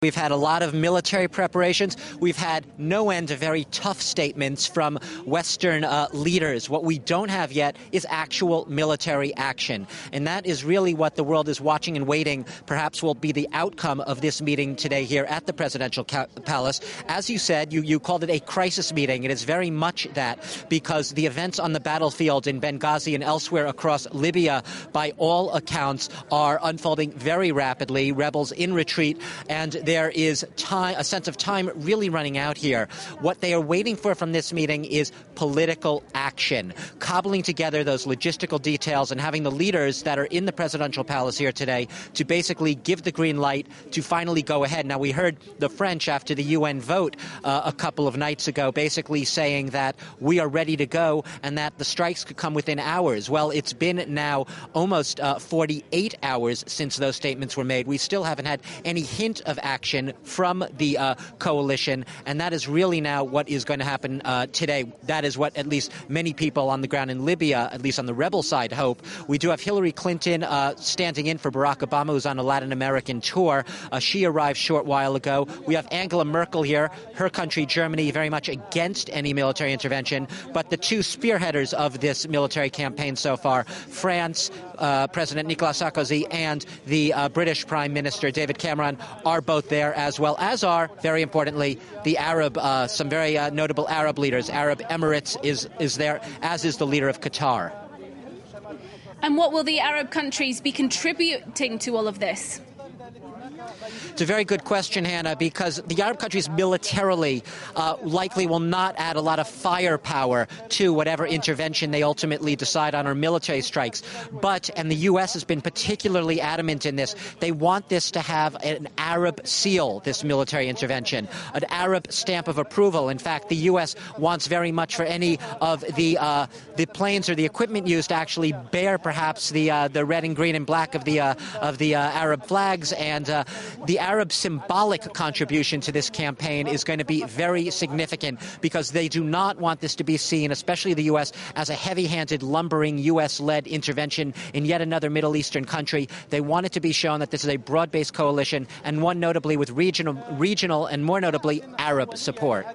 We've had a lot of military preparations. We've had no end of very tough statements from Western leaders. What we don't have yet is actual military action. And that is really what the world is watching and waiting, perhaps will be the outcome of this meeting today here at the presidential palace. As you said, you called it a crisis meeting. It is very much that, because the events on the battlefield in Benghazi and elsewhere across Libya, by all accounts, are unfolding very rapidly. Rebels in retreat, and there is a sense of time really running out here. What they are waiting for from this meeting is political action, cobbling together those logistical details and having the leaders that are in the presidential palace here today to basically give the green light to finally go ahead. Now, we heard the French after the UN vote a couple of nights ago basically saying that we are ready to go and that the strikes could come within hours. Well, it's been now almost 48 hours since those statements were made. We still haven't had any hint of action from the coalition, and that is really now what is going to happen today. That is what at least many people on the ground in Libya, at least on the rebel side, hope. We do have Hillary Clinton standing in for Barack Obama, who's on a Latin American tour. She arrived a short while ago. We have Angela Merkel here, her country, Germany, very much against any military intervention. But the two spearheaders of this military campaign so far, France, President Nicolas Sarkozy, and the British Prime Minister David Cameron, are both there, as well as are, very importantly, the Arab, some very notable Arab leaders. Arab Emirates is there, as is the leader of Qatar. And what will the Arab countries be contributing to all of this? It's a very good question, Hannah, because the Arab countries militarily likely will not add a lot of firepower to whatever intervention they ultimately decide on, or military strikes. But, and the U.S. has been particularly adamant in this, they want this to have an Arab seal, this military intervention, an Arab stamp of approval. In fact, the U.S. wants very much for any of the planes or the equipment used to actually bear perhaps the red and green and black of the Arab flags, and the Arab symbolic contribution to this campaign is going to be very significant, because they do not want this to be seen, especially the U.S., as a heavy-handed, lumbering U.S.-led intervention in yet another Middle Eastern country. They want it to be shown that this is a broad-based coalition, and one notably with regional and more notably Arab support.